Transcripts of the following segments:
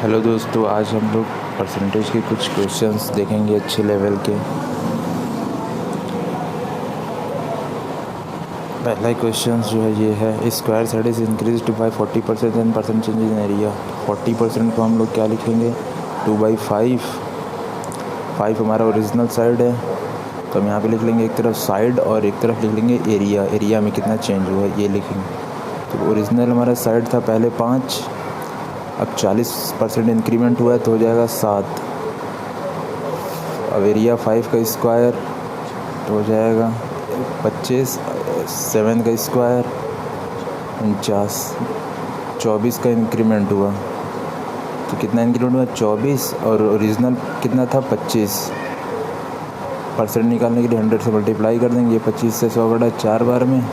Hello दोस्तों, आज हम लोग परसेंटेज के कुछ क्वेश्चंस देखेंगे अच्छे लेवल के। पहला क्वेश्चन जो है ये है, square side is increase by 40% and percent change in area. 40% को हम लोग क्या लिखेंगे, 2/5। 5 हमारा ओरिजिनल साइड है, तो हम यहाँ पे लिख लेंगे एक तरफ साइड और एक तरफ लिख लेंगे एरिया। एरिया में कितना चेंज हुआ है ये लिखेंगे। तो ओरिजिनल हमारा साइड था पहले 5, अब 40% इंक्रीमेंट हुआ है तो हो जाएगा 7। अब एरिया 5 का स्क्वायर तो हो जाएगा 25, 7 का स्क्वायर 49, 24 का इंक्रीमेंट हुआ। तो कितना इंक्रीमेंट हुआ, 24, और ओरिजिनल कितना था 25। परसेंट निकालने के लिए 100 से मल्टीप्लाई कर देंगे। 25 से 100 बढ़ा 4 बार में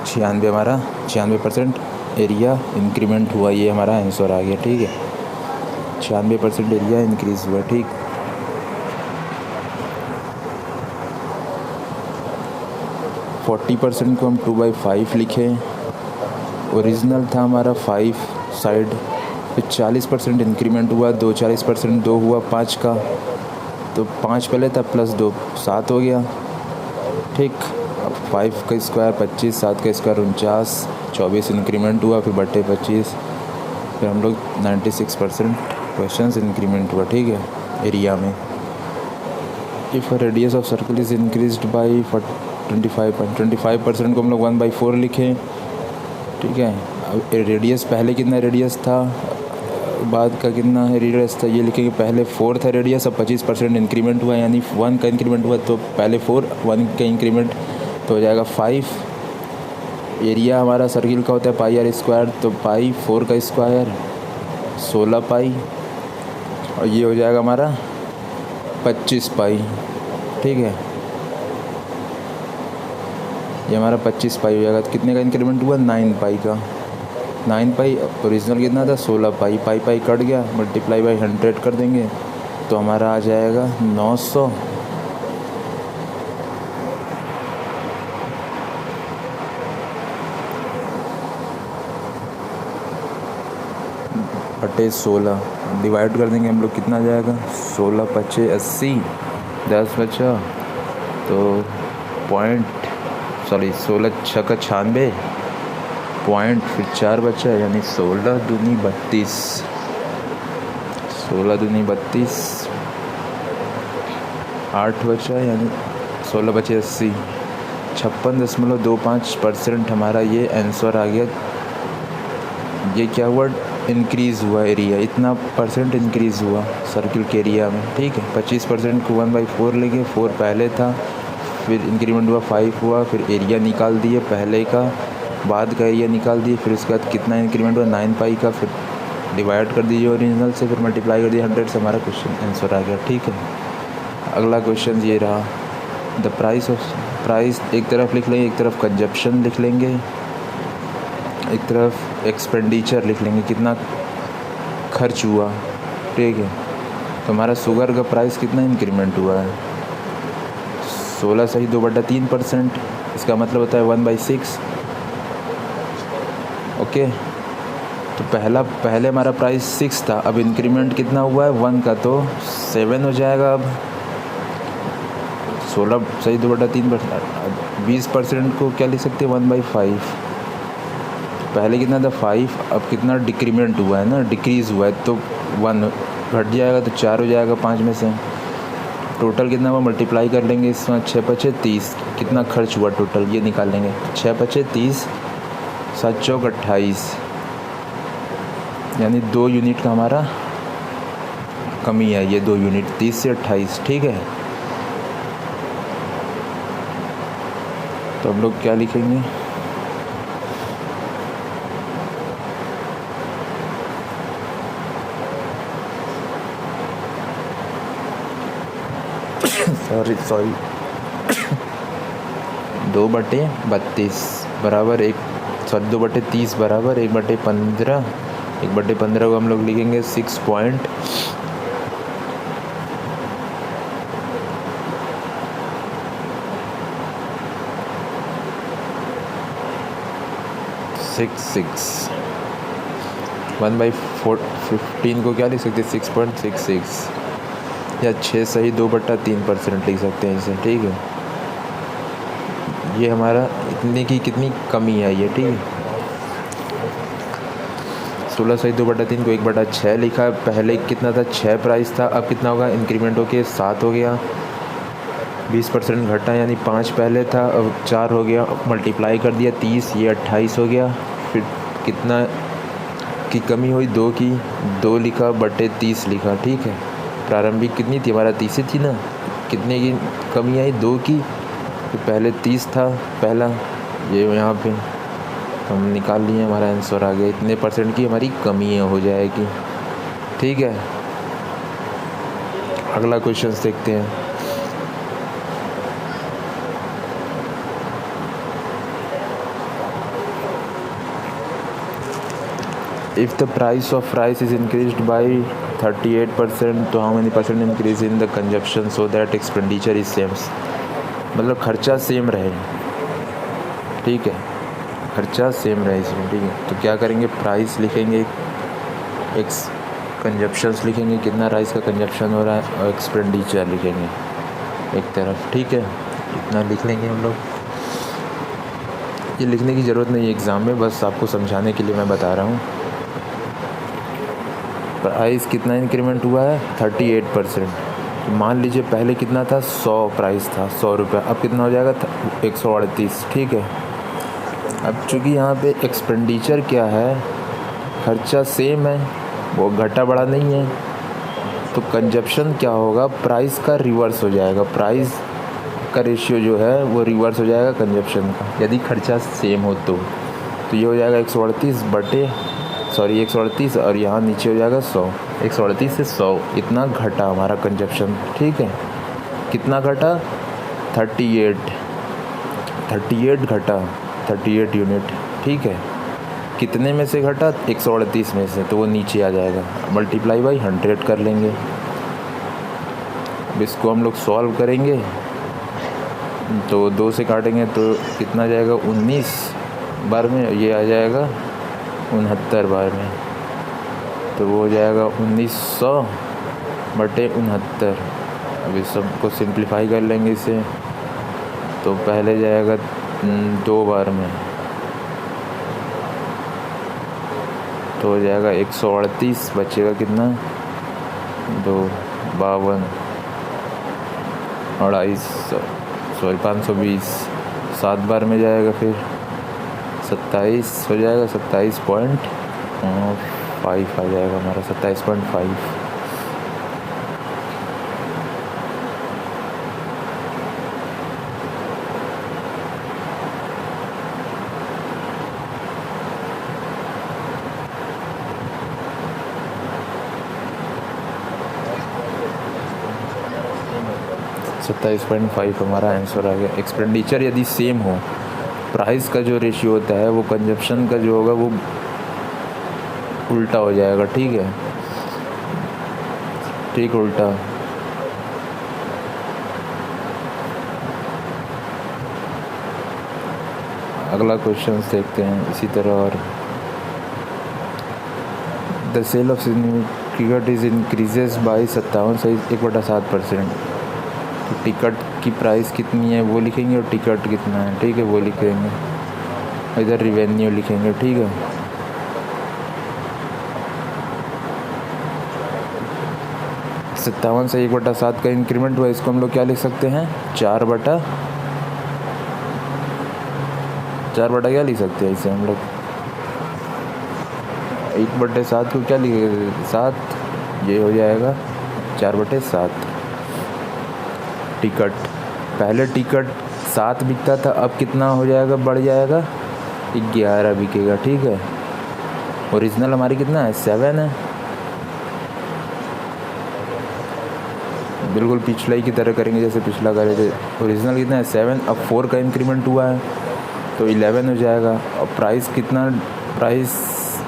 96, हमारा 96% एरिया इंक्रीमेंट हुआ। ये हमारा आंसर आ गया। ठीक है, 96% एरिया इंक्रीज़ हुआ। ठीक, फोर्टी परसेंट को हम 2/5 लिखें। ओरिजिनल था हमारा 5 साइड, फिर 40% इंक्रीमेंट हुआ। 40% 2 हुआ 5 का, तो 5 पहले था प्लस 2 7 हो गया। ठीक, अब 5 का स्क्वायर 25, 7 का स्क्वायर 49, 24 इंक्रीमेंट हुआ, फिर बटे 25, फिर हम लोग 96% क्वेश्चन इंक्रीमेंट हुआ। ठीक है, एरिया में। If radius of circle is increased by 25% को हम लोग 1/4 लिखें। ठीक है, अब रेडियस पहले कितना रेडियस था, बाद का कितना है रेडियस था, ये लिखेंगे। पहले 4 था रेडियस, अब 25% इंक्रीमेंट हुआ, यानी 1 का इंक्रीमेंट हुआ, तो पहले 4, 1 का इंक्रीमेंट तो हो जाएगा 5। एरिया हमारा सर्किल का होता है पाई आर स्क्वायर, तो पाई 4 का स्क्वायर 16 पाई, और ये हो जाएगा हमारा 25 पाई। ठीक है, ये हमारा 25 पाई हो जाएगा। तो कितने का इंक्रीमेंट हुआ, 9 पाई का। 9 पाई, ओरिजिनल कितना था 16 पाई। पाई पाई कट गया, मल्टीप्लाई बाई 100 कर देंगे तो हमारा आ जाएगा 900 बटे 16। डिवाइड कर देंगे हम लोग, कितना आ जाएगा, 16 पचे 80, 10 बचा तो 16 छक्का 96 पॉइंट, फिर 4 बचा, यानी 16 दूनी 32। 16 दूनी 32, 8 बचा, यानी 16 बचे 80। 56.25% हमारा ये आंसर आ गया। ये क्या हुआ, इंक्रीज़ हुआ एरिया, इतना परसेंट इंक्रीज़ हुआ सर्किल के एरिया में। ठीक है, 25% को 1/4 लेंगे। 4 पहले था, फिर इंक्रीमेंट हुआ 5 हुआ, फिर एरिया निकाल दिए पहले का, बाद का एरिया निकाल दिए, फिर उसके बाद कितना इंक्रीमेंट हुआ 9 पाई का, फिर डिवाइड कर दीजिए ओरिजिनल से, फिर मल्टीप्लाई कर दिए 100 से, हमारा क्वेश्चन आंसर आ गया। ठीक है, अगला क्वेश्चन ये रहा, द प्राइस एक तरफ लिख लेंगे, एक तरफ कंजप्शन लिख लेंगे, एक तरफ एक्सपेंडिचर लिख लेंगे, कितना खर्च हुआ। ठीक है, तो हमारा शुगर का प्राइस कितना इंक्रीमेंट हुआ है, 16 सही 2/3%। इसका मतलब होता है 1/6। ओके, तो पहले हमारा प्राइस 6 था, अब इंक्रीमेंट कितना हुआ है 1 का, तो 7 हो जाएगा। अब 16 सही 2/3%। 20% को क्या लिख सकते हैं, 1/5। पहले कितना था 5, अब कितना डिक्रीमेंट हुआ है ना, डिक्रीज़ हुआ है, तो 1 घट जाएगा, तो 4 हो जाएगा 5 में से। टोटल कितना हुआ, मल्टीप्लाई कर लेंगे इसमें, 6 पचे 30, कितना खर्च हुआ टोटल ये निकाल लेंगे। 6 पचे 30, 7 चौक 28, यानी 2 यूनिट का हमारा कमी है, ये 2 यूनिट 30 से 28। ठीक है, तो हम लोग क्या लिखेंगे, सॉरी 2/32 बराबर 2/30 बराबर 1/15। 1/15 को हम लोग लिखेंगे 6 पॉइंट 66। 1/15 को क्या लिख सकते हैं, 6.66, या 6/2/3% लिख सकते हैं इसे, ठीक है। ये हमारा इतने की कितनी कमी आई है, ठीक है। 16/2/3 को 1/6 लिखा। पहले कितना था, 6 प्राइस था, अब कितना होगा, इंक्रीमेंट होके 7 हो गया, 20% घटा, यानी 5 पहले था, अब 4 हो गया, मल्टीप्लाई कर दिया 30, ये 28 हो गया। फिर कितना की कमी हुई, 2 की, 2 लिखा बटे 30 लिखा, ठीक है। प्रारंभिक कितनी थी, हमारा 30 थी ना, कितने की कमी आई, 2 की। तो पहले 30 था पहला, ये यहाँ पे हम निकाल लिए, हमारा आंसर आ गया, इतने % की हमारी कमी हो जाएगी, ठीक है। अगला क्वेश्चन देखते हैं। If the price of rice is increased by 38%, तो how many % increase in the consumption so that expenditure is same? मतलब खर्चा सेम रहे, ठीक है, खर्चा सेम रहे इसमें, ठीक है। तो क्या करेंगे, प्राइस लिखेंगे, एक्स कंजप्शंस लिखेंगे, कितना राइस का कंजप्शन हो रहा है, और एक्सपेंडिचर लिखेंगे एक तरफ, ठीक है। इतना लिख लेंगे हम लोग। ये लिखने की ज़रूरत नहीं है एग्ज़ाम में, बस आपको समझाने के लिए मैं बता रहा हूँ। प्राइस कितना इंक्रीमेंट हुआ है, 38%। मान लीजिए पहले कितना था, 100 प्राइस था, 100 रुपये, अब कितना हो जाएगा, 138, ठीक है। अब चूँकि यहाँ पे एक्सपेंडिचर क्या है, खर्चा सेम है, वो घटा बढ़ा नहीं है, तो कंजप्शन क्या होगा, प्राइस का रिवर्स हो जाएगा, प्राइस का रेशियो जो है वो रिवर्स हो जाएगा कंजप्शन का, यदि खर्चा सेम हो तो ये हो जाएगा 138 और यहाँ नीचे हो जाएगा 100, 138 से 100 इतना घटा हमारा कंजप्शन, ठीक है। कितना घटा, 38 घटा, 38 यूनिट, ठीक है। कितने में से घटा, 138 में से, तो वो नीचे आ जाएगा, मल्टीप्लाई बाई 100 कर लेंगे। अब इसको हम लोग सॉल्व करेंगे, तो 2 से काटेंगे तो कितना जाएगा, 19 बार में, ये आ जाएगा 69 बार में, तो वो हो जाएगा 1900/69। अब इस सबको सिंप्लीफाई कर लेंगे इसे, तो पहले जाएगा 2 बार में, तो हो जाएगा 138, बचेगा कितना, 2, 52, 520, 7 बार में जाएगा, फिर 27 हो जाएगा, 27.5 आ जाएगा हमारा, 27.5। $27.5 हमारा आंसर आ गया। एक्सपेंडिचर यदि सेम हो, प्राइस का जो रेशियो होता है वो कंजप्शन का जो होगा वो उल्टा हो जाएगा, ठीक है, ठीक, उल्टा। अगला क्वेश्चन देखते हैं इसी तरह। और the sale of ticket is increases by 57.1/7%। तो टिकट की प्राइस कितनी है वो लिखेंगे, और टिकट कितना है, ठीक है, वो लिखेंगे, इधर रिवेन्यू लिखेंगे, ठीक है। सत्तावन से 1/7 का इंक्रीमेंट हुआ, इसको हम लोग क्या लिख सकते हैं, 4/, क्या लिख सकते हैं इसे हम लोग, 1/7 को क्या लिखेंगे, 7, ये हो जाएगा 4/7। टिकट, पहले टिकट 7 बिकता था, अब कितना हो जाएगा, बढ़ जाएगा, 11 बिकेगा, ठीक है। ओरिजिनल हमारी कितना है, 7 है, बिल्कुल पिछला ही की तरह करेंगे जैसे पिछला करे थे। ओरिजिनल कितना है, 7, अब 4 का इंक्रीमेंट हुआ है तो 11 हो जाएगा। और प्राइस कितना, price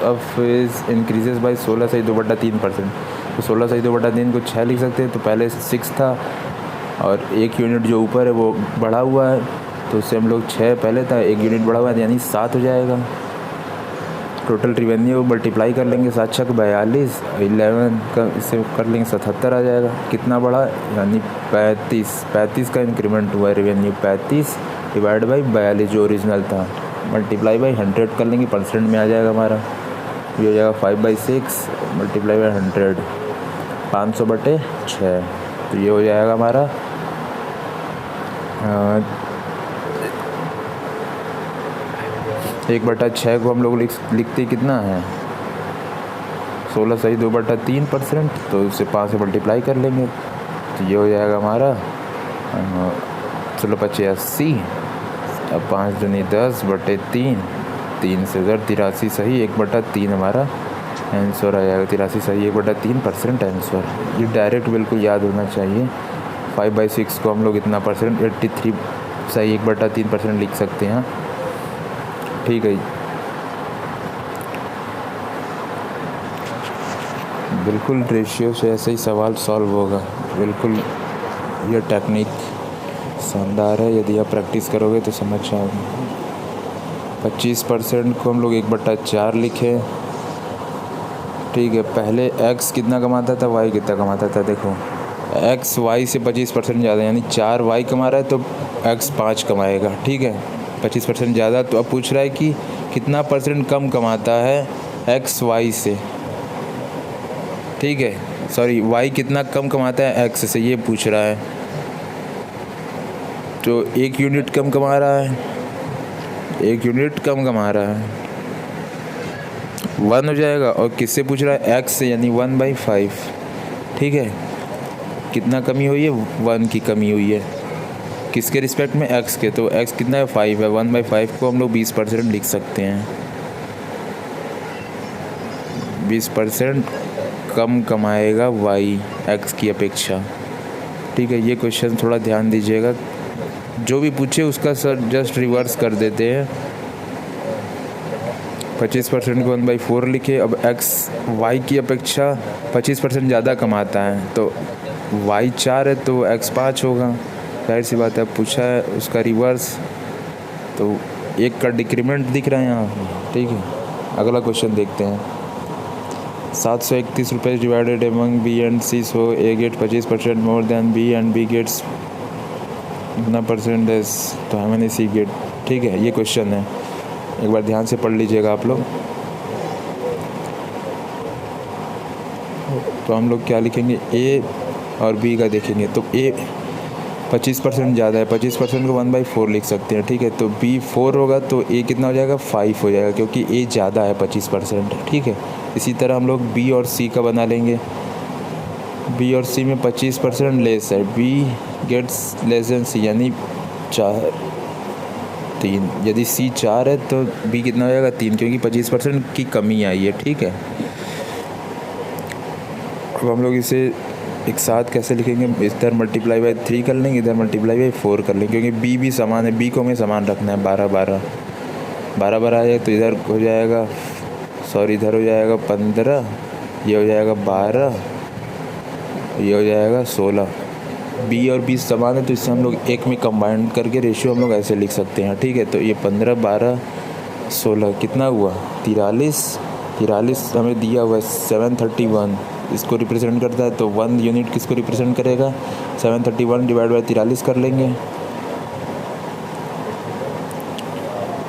of is increases by 16/2/3%। तो 16/2/3 को 6 लिख सकते हैं, तो पहले 6 था और 1 यूनिट जो ऊपर है वो बढ़ा हुआ है, तो उससे हम लोग 6 पहले था, 1 यूनिट बढ़ा हुआ है, यानी 7 हो जाएगा। टोटल रिवेन्यू मल्टीप्लाई कर लेंगे 7 छक 42, 11 का इससे कर लेंगे 77 आ जाएगा। कितना बढ़ा यानी 35 का इंक्रीमेंट हुआ है रिवेन्यू 35 डिवाइड बाई 42 जो ओरिजिनल था, मल्टीप्लाई बाई 100 कर लेंगे, परसेंट में आ जाएगा हमारा। ये हो जाएगा 5/6 मल्टीप्लाई बाई 100 500/6। तो ये हो जाएगा हमारा 1/6 को हम लोग लिखते कितना है 16 सही 2/3%, तो उससे 5 से मल्टीप्लाई कर लेंगे। तो ये हो जाएगा हमारा 16/85। अब 5 दूनी 10/3, 3 से 83 सही 1/3 हमारा आंसर आ जाएगा। 83 सही 1/3% आंसर। ये डायरेक्ट बिल्कुल याद होना चाहिए। 5/6 को हम लोग इतना परसेंट 83 सही 1/3% लिख सकते हैं। ठीक है, बिल्कुल रेशियो से ऐसे ही सवाल सॉल्व होगा। बिल्कुल ये टेक्निक शानदार है, यदि आप प्रैक्टिस करोगे तो समझ जाओगे। 25% को हम लोग 1/4 लिखें। ठीक है, पहले x कितना कमाता था, y कितना कमाता था। देखो x y से 25% ज़्यादा, यानी 4 y कमा रहा है तो x 5 कमाएगा। ठीक है, 25% ज़्यादा। तो अब पूछ रहा है कि कितना परसेंट कम कमाता है x y से। ठीक है, सॉरी y कितना कम कमाता है x से, ये पूछ रहा है। तो 1 यूनिट कम कमा रहा है, 1 यूनिट कम कमा रहा है, 1 हो जाएगा। और किससे पूछ रहा है x से, यानी 1/5। ठीक है, कितना कमी हुई है 1 की कमी हुई है, किसके रिस्पेक्ट में x के। तो x कितना है 5 है, 1/5 को हम लोग 20% लिख सकते हैं। 20% कम कमाएगा y x की अपेक्षा। ठीक है, ये क्वेश्चन थोड़ा ध्यान दीजिएगा, जो भी पूछे उसका सर जस्ट रिवर्स कर देते हैं। 25% को 1/4 लिखे। अब x y की अपेक्षा 25% ज़्यादा कमाता है, तो y 4 है तो x 5 होगा। जाहिर सी बात है, पूछा है उसका रिवर्स, तो 1 का डिक्रीमेंट दिख रहा है यहाँ। ठीक है, अगला क्वेश्चन देखते हैं। 731 रुपये divided among B and C, so A get 25% more than B and B gets इतना परसेंटेज, तो हमें सी गेट। ठीक है, ये क्वेश्चन है, एक बार ध्यान से पढ़ लीजिएगा आप लोग। तो हम लोग क्या लिखेंगे, ए और बी का देखेंगे। तो ए 25% ज़्यादा है, 25% को 1/4 लिख सकते हैं। ठीक है, तो बी 4 होगा तो ए कितना हो जाएगा 5 हो जाएगा, क्योंकि ए ज़्यादा है 25%। ठीक है, इसी तरह हम लोग बी और सी का बना लेंगे। बी और सी में 25% लेस है, बी गेट्स लेस देन सी, यानी 3। यदि सी 4 है तो बी कितना हो जाएगा 3, क्योंकि 25% की कमी आई है। ठीक है, अब हम लोग इसे एक साथ कैसे लिखेंगे, इधर मल्टीप्लाई बाई 3 कर लेंगे, इधर मल्टीप्लाई बाई 4 कर लेंगे, क्योंकि बी भी समान है, बी को हमें समान रखना है। 12 आ जाए तो इधर हो जाएगा, सॉरी इधर हो जाएगा 15, ये हो जाएगा 12, ये हो जाएगा 16। बी और बी समान है तो इससे हम लोग एक में कंबाइन करके रेशियो हम लोग ऐसे लिख सकते हैं। ठीक है, तो ये 15, 12, 16 कितना हुआ 43 हमें दिया हुआ है 731, इसको रिप्रेजेंट करता है। तो 1 यूनिट किसको रिप्रेजेंट करेगा, 731 डिवाइड बाई 43 कर लेंगे।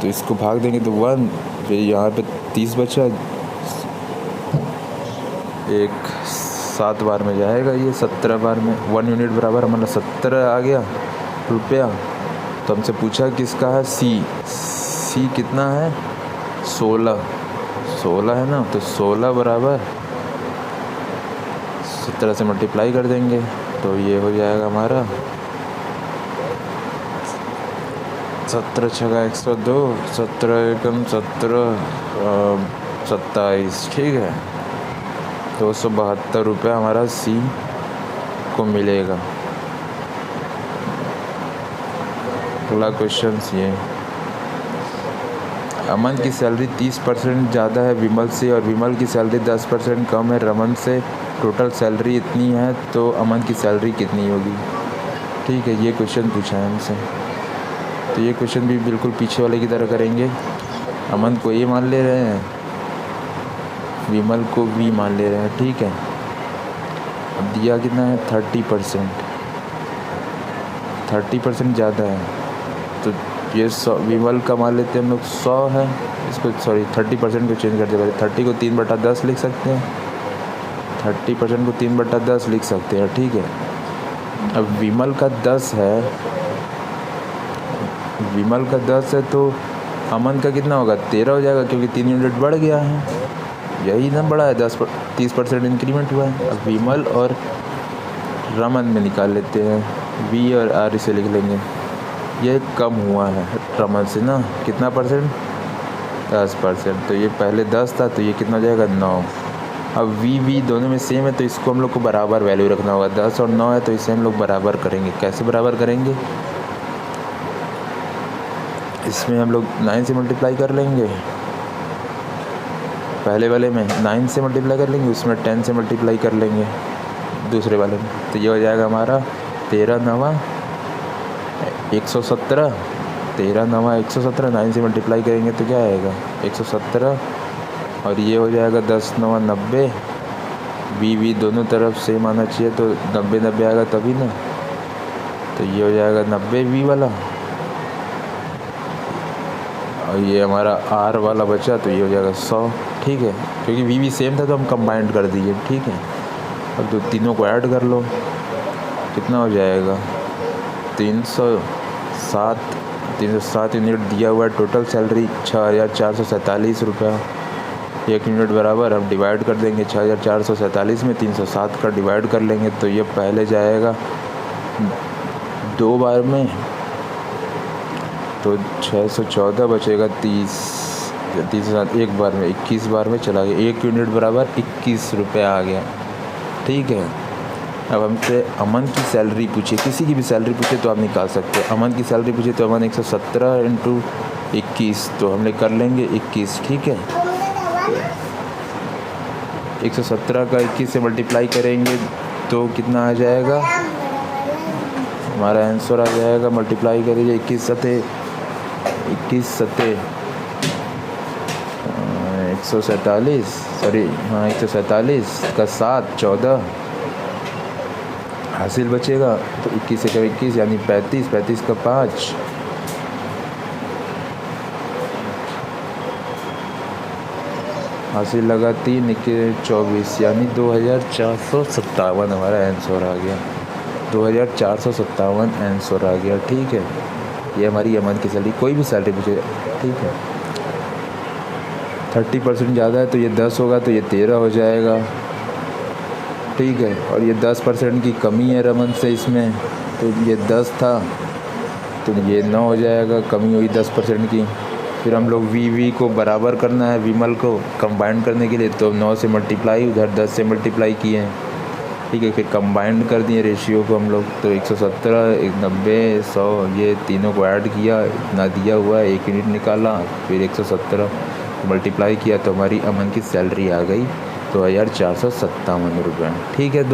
तो इसको भाग देंगे तो 1, फिर यहाँ पे 30 बचा, एक 7 बार में जाएगा, ये 17 बार में 1 यूनिट बराबर हमारा 17 आ गया रुपया। तो हमसे पूछा किसका है, सी कितना है 16 है ना, तो 16 बराबर 17 से मल्टीप्लाई कर देंगे, तो ये हो जाएगा हमारा 17 छका 102, 17 एकम 17, 27। ठीक है, 272 रुपये हमारा सी को मिलेगा। अगला क्वेश्चन ये, अमन की सैलरी 30% ज़्यादा है विमल से, और विमल की सैलरी 10% कम है रमन से। टोटल सैलरी इतनी है तो अमन की सैलरी कितनी होगी। ठीक है, ये क्वेश्चन पूछा है हमसे। तो ये क्वेश्चन भी बिल्कुल पीछे वाले की तरह करेंगे। अमन को ये मान ले रहे हैं विमल को वी मान ले रहे हैं, ठीक है। अब दिया कितना है 30%, 30% ज़्यादा है तो ये 100 विमल का मान लेते हैं हम लोग 100 है, इसको सॉरी 30% को चेंज करते हैं, 30 को 3/10 लिख सकते हैं, 30% को 3/10 लिख सकते हैं, ठीक है। अब विमल का 10 है, विमल का 10 है तो अमन का कितना होगा 13 हो जाएगा, क्योंकि 3 यूनिट बढ़ गया है, यही ना बढ़ा है, 30% इंक्रीमेंट हुआ है। अब विमल और रमन में निकाल लेते हैं, वी और आर इसे लिख लेंगे, ये कम हुआ है रमन से ना, कितना परसेंट 10%, तो ये पहले 10 था तो ये कितना हो जाएगा 9। अब वी दोनों में सेम है तो इसको हम लोग को बराबर वैल्यू रखना होगा, 10 और 9 है तो इसे हम लोग बराबर करेंगे। कैसे बराबर करेंगे, इसमें हम लोग 9 से मल्टीप्लाई कर लेंगे, पहले वाले में 9 से मल्टीप्लाई कर लेंगे, उसमें 10 से मल्टीप्लाई कर लेंगे दूसरे वाले में, तो ये हो जाएगा हमारा 13 9 117, 13 9 117, 9 से मल्टीप्लाई करेंगे तो क्या आएगा 117, और ये हो जाएगा 10 9 90, वी दोनों तरफ सेम आना चाहिए तो 90 90 आएगा तभी ना, तो ये हो जाएगा 90 वी वाला, और ये हमारा आर वाला बचा तो ये हो जाएगा 100, ठीक है, क्योंकि वी सेम था तो हम कंबाइंड कर दिए, ठीक है। अब तो तीनों को ऐड कर लो, कितना हो जाएगा 307 यूनिट दिया हुआ है, टोटल सैलरी 6447 रुपया, 1 यूनिट बराबर हम डिवाइड कर देंगे 6447 में 307 का डिवाइड कर लेंगे तो ये पहले जाएगा 2 बार में तो 614 बचेगा, 30 एक बार में 21 बार में चला गया, 1 यूनिट बराबर 21 रुपया आ गया, ठीक है। अब हमसे अमन की सैलरी पूछे, किसी की भी सैलरी पूछे तो आप निकाल सकते हैं। अमन की सैलरी पूछे तो अमन 117 × 21 तो हम लोग कर लेंगे 21, ठीक है। 117 का 21 से मल्टीप्लाई करेंगे तो कितना आ जाएगा, हमारा आंसर आ जाएगा, मल्टीप्लाई करिए 21 सते 147, सॉरी हाँ 147 का 7 14 हासिल बचेगा, तो 21 से 21 यानी 35 का 5, हासिल लगा 3 24 यानी 2457 हमारा आंसर आ गया, 2457 आंसर आ गया, ठीक है। ये हमारी अमन की सैलरी, कोई भी सैलरी पूछे, ठीक है। 30% ज़्यादा है तो ये 10 होगा तो ये 13 हो जाएगा, ठीक है। और ये 10% की कमी है रमन से इसमें, तो ये 10 था तो ये 9 हो जाएगा, कमी हुई 10% की। फिर हम लोग वी को बराबर करना है, विमल को कंबाइन करने के लिए, तो 9 से मल्टीप्लाई, उधर 10 से मल्टीप्लाई किए हैं, ठीक है। फिर कंबाइंड कर दिए रेशियो को हम लोग, तो 117 90 100 ये तीनों को ऐड किया, इतना दिया हुआ है, 1 यूनिट निकाला, फिर 117 मल्टीप्लाई किया तो हमारी अमन की सैलरी आ गई 2457 रुपये, ठीक है।